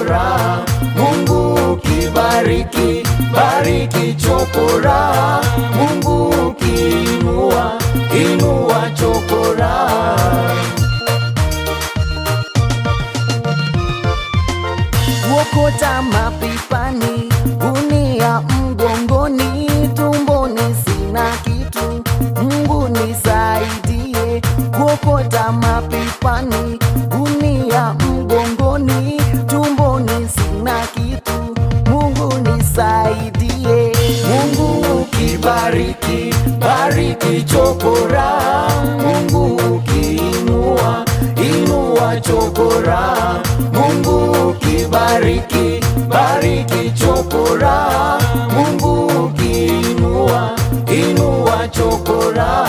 chokora. Mungu kibariki, bariki chokora. Mungu kiinua, inua chokora. Kuokota mapipani, gunia mgongoni, tumboni sina kitu, Mungu nisaidie. Kuokota mapipani, gunia mgongoni, tumboni sina kitu, Mungu nisaidie. Mungu kibariki, bariki chokora. Mungu kiinua, inua chokora. Mungu kibariki, bariki chokora. Mungu kiinua, inua chokora.